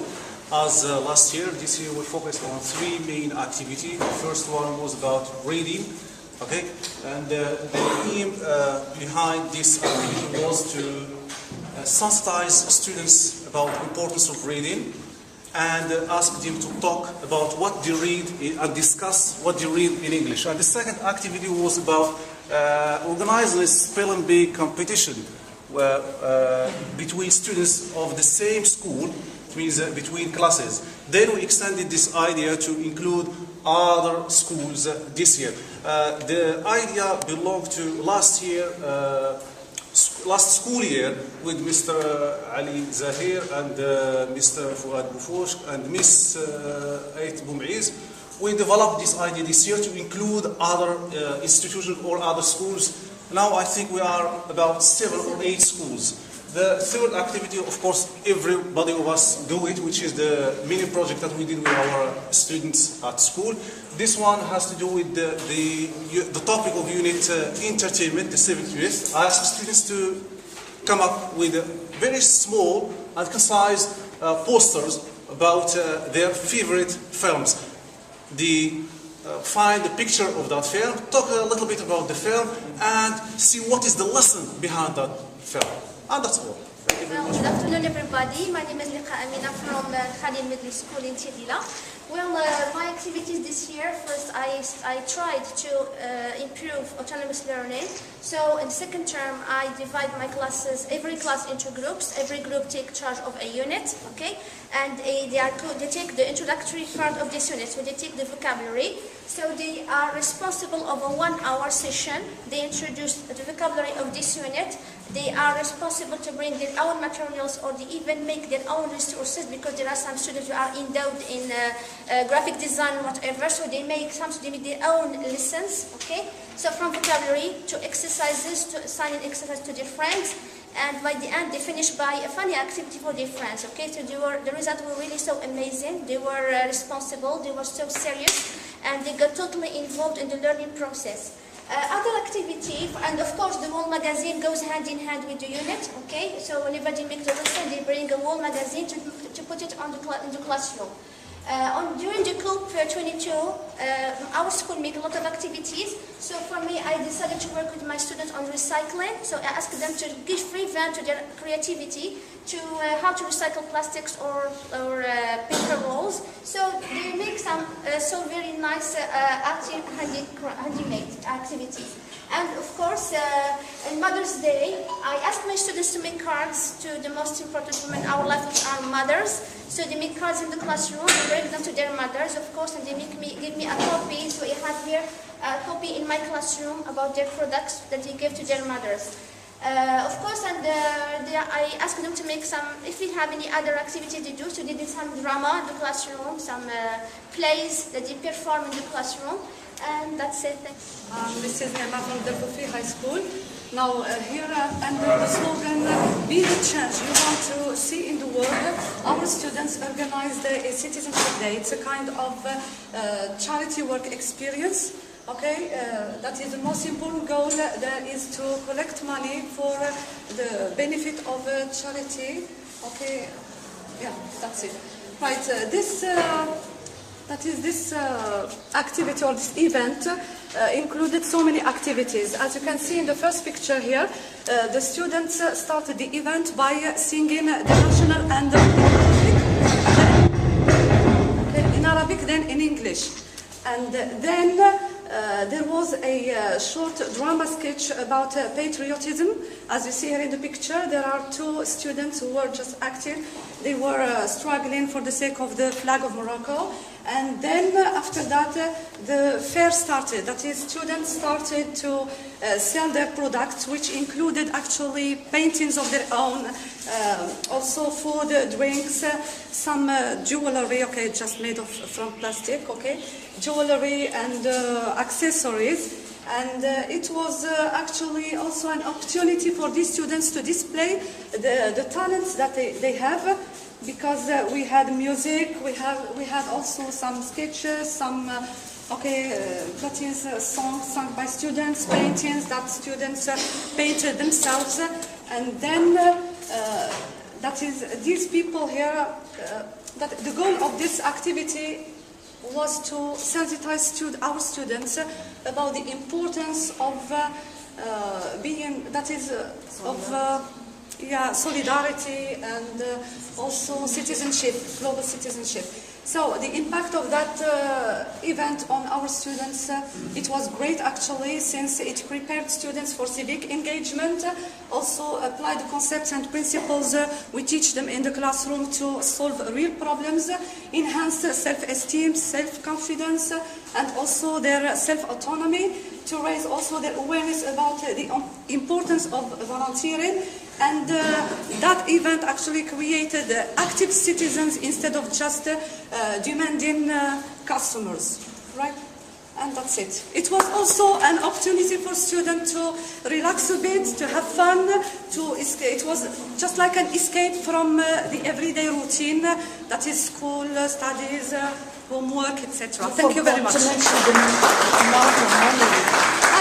school. As last year, this year we focused on three main activities. The first one was about reading, okay, and the aim behind this activity was to sensitize students about the importance of reading and ask them to talk about what they read and discuss what they read in English. And the second activity was about organizing a spelling bee competition between students of the same school, means between classes. Then we extended this idea to include other schools this year. The idea belonged to last school year with Mr. Ali Zahir and Mr. Fuad Boufosh and Miss Ait Boumeiz. We developed this idea this year to include other institutions or other schools. Now I think we are about 7 or 8 schools. The third activity, of course, everybody of us do it, which is the mini project that we did with our students at school. This one has to do with the topic of unit entertainment, the civic youth. I asked students to come up with very small and concise posters about their favorite films. They find the picture of that film, talk a little bit about the film, and see what is the lesson behind that film. And that's all. Well, good afternoon, everybody. My name is Liqa Amina from Khalil Middle School in Tidila. Well, my activities this year, first I tried to improve autonomous learning. So in the second term, I divide my classes, every class into groups. Every group take charge of a unit, okay? And they take the introductory part of this unit, so they take the vocabulary. So they are responsible of a 1-hour session. They introduce the vocabulary of this unit. They are responsible to bring their own materials, or they even make their own resources, because there are some students who are endowed in graphic design, whatever. So they make their own lessons, okay? So from vocabulary to exercises, to assigning exercises to their friends, and by the end they finish by a funny activity for their friends, okay? So the results were really so amazing. They were responsible, they were so serious, and they got totally involved in the learning process. Other activity, and of course the wall magazine goes hand in hand with the unit, okay? So whenever they make the lesson, they bring a wall magazine to put it in the classroom. During the COOP 22, our school make a lot of activities. So for me, I decided to work with my students on recycling. So I asked them to give free vent to their creativity to how to recycle plastics or paper rolls. So they make some so very nice handmade activities. And of course, on Mother's Day, I asked my students to make cards to the most important women in our life, which are mothers. So they make cards in the classroom, they bring them to their mothers, of course, and they give me a copy. So I have here a copy in my classroom about their products that they give to their mothers. Of course, and I asked them to make some, if we have any other activity they do, so they did some drama in the classroom, some plays that they perform in the classroom, and that's it. Thanks. This is Emma from the Buffy High School. Now here under the slogan, be the change you want to see in the world, our students organized a Citizenship Day. It's a kind of charity work experience. Okay, that is the most important goal. That is to collect money for the benefit of charity. Okay, yeah, that's it. Right, this activity or this event included so many activities. As you can see in the first picture here, the students started the event by singing the national anthem in Arabic, then in English, and then there was a short drama sketch about patriotism. As you see here in the picture, there are 2 students who were just acting. They were struggling for the sake of the flag of Morocco. And then after that, the fair started. That is, students started to sell their products, which included actually paintings of their own, also food, drinks, some jewelry, okay, just made from plastic, okay, jewelry and accessories. And it was actually also an opportunity for these students to display the talents that they have. Because we had music, we had also some sketches, some songs sung by students, paintings that students painted themselves, and then that is, these people here, that the goal of this activity was to sensitize our students about the importance of solidarity and also citizenship, global citizenship. So the impact of that event on our students, it was great actually, since it prepared students for civic engagement, also applied the concepts and principles we teach them in the classroom to solve real problems, enhance self-esteem, self-confidence, and also their self-autonomy, to raise also their awareness about the importance of volunteering. And that event actually created active citizens instead of just demanding customers, right? And that's it. It was also an opportunity for students to relax a bit, to have fun, to escape. It was just like an escape from the everyday routine that is school, studies, homework, etc. Thank you very much.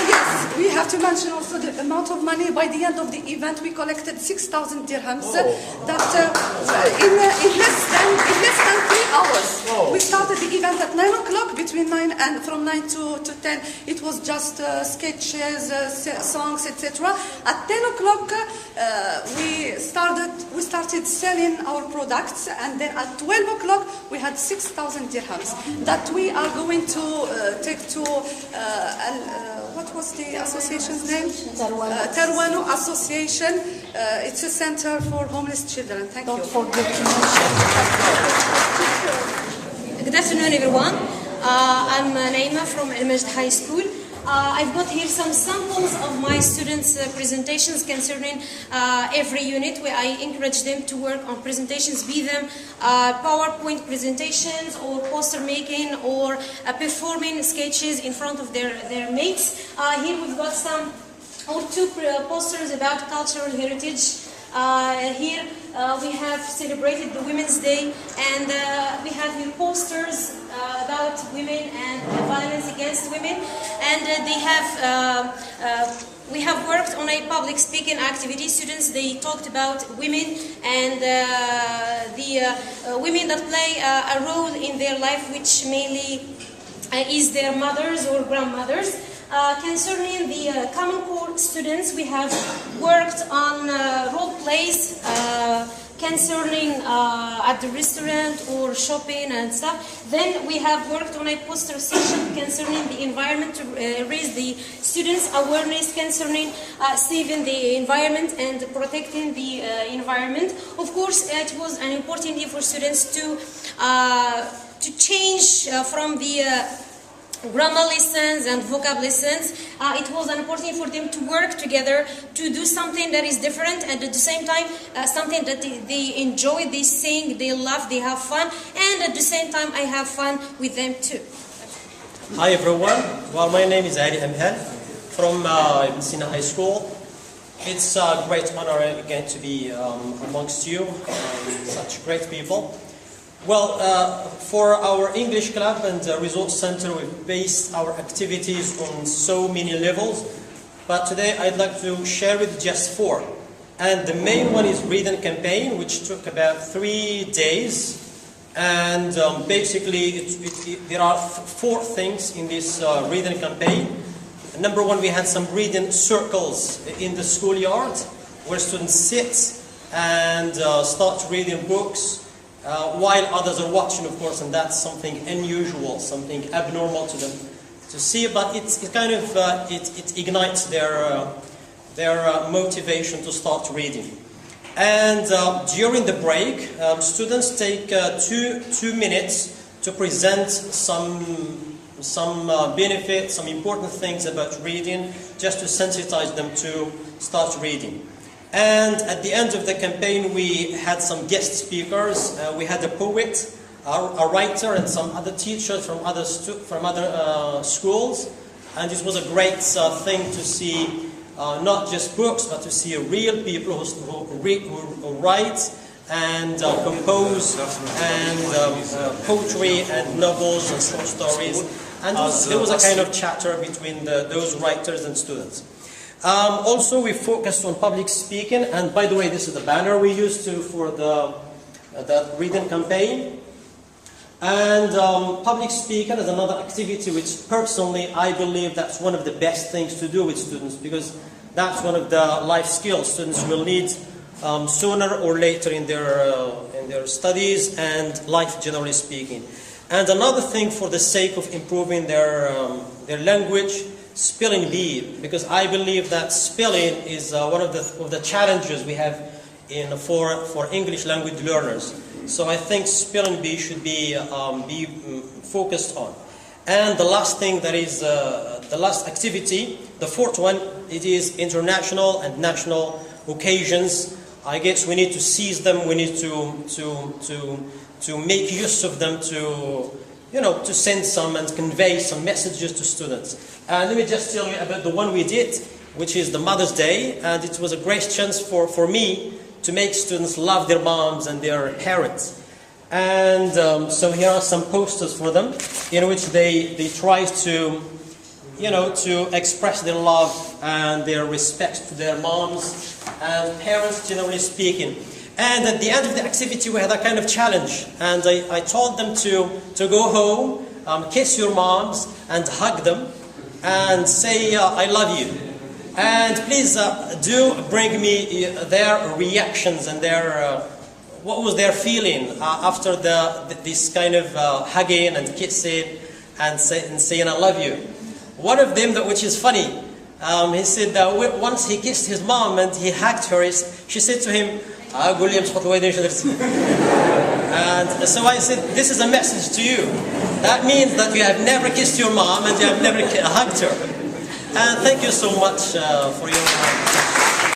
Yes, we have to mention also the amount of money. By the end of the event, we collected 6,000 dirhams. That in less than 3 hours. We started the event at 9 o'clock. Between 9 and from 9 to 10, it was just sketches, songs, etc. At 10 o'clock, we started selling our products, and then at 12 o'clock, we had 6,000 dirhams that we are going to take to. What was the association's name? Terwanu Association. It's a center for homeless children. Thank you. Don't forget to mention. Good afternoon, everyone. I'm Naima from Al Majd High School. I've got here some samples of my students' presentations concerning every unit, where I encourage them to work on presentations, be them PowerPoint presentations or poster making or performing sketches in front of their mates. Here we've got two posters about cultural heritage. Here we have celebrated the Women's Day, and we have here posters about women and violence against women, and we have worked on a public speaking activity. Students, they talked about women and the women that play a role in their life, which mainly is their mothers or grandmothers. Concerning the Common Core students, we have worked on role plays concerning at the restaurant or shopping and stuff. Then we have worked on a poster session concerning the environment to raise the students' awareness concerning saving the environment and protecting the environment. Of course, it was an important day for students to change from the grammar lessons and vocab lessons. It was important for them to work together to do something that is different, and at the same time something that they enjoy, they sing, they laugh, they have fun, and at the same time I have fun with them too. Hi everyone, well, my name is Ali Amhel from Ibn Sina High School. It's a great honor again to be amongst you, such great people. Well, for our English Club and Resource Center, we've based our activities on so many levels, but today I'd like to share with just 4. And the main one is reading campaign, which took about 3 days. And basically, there are 4 things in this reading campaign. Number 1, we had some reading circles in the schoolyard, where students sit and start reading books, while others are watching, of course, and that's something unusual, something abnormal to them to see. But it ignites their motivation to start reading. And during the break, students take 2 minutes to present some benefits, some important things about reading, just to sensitize them to start reading. And at the end of the campaign, we had some guest speakers. We had a poet, a writer, and some other teachers from other schools. And it was a great thing to see, not just books, but to see real people who write and compose and poetry and novels and short stories. And there was a kind of chatter between those writers and students. Also, we focused on public speaking, and by the way, this is the banner we used for the reading campaign. And public speaking is another activity which personally I believe that's one of the best things to do with students, because that's one of the life skills students will need sooner or later in their studies and life, generally speaking. And another thing, for the sake of improving their language, spelling bee, because I believe that spelling is one of the challenges we have for English language learners. So I think spelling bee should be focused on. And the last thing, that is the last activity, the fourth one, it is international and national occasions. I guess we need to seize them. We need to make use of them to send some and convey some messages to students. And let me just tell you about the one we did, which is the Mother's Day, and it was a great chance for me to make students love their moms and their parents. And so here are some posters for them, in which they try to express their love and their respect to their moms and parents, generally speaking. And at the end of the activity, we had a kind of challenge, and I told them to go home, kiss your moms and hug them and say, I love you. And please do bring me their reactions and what was their feeling after this kind of hugging and kissing and saying I love you. One of them, which is funny, he said that once he kissed his mom and he hugged her, she said to him, and so I said, this is a message to you. That means that you have never kissed your mom and you have never hugged her. And thank you so much for your time.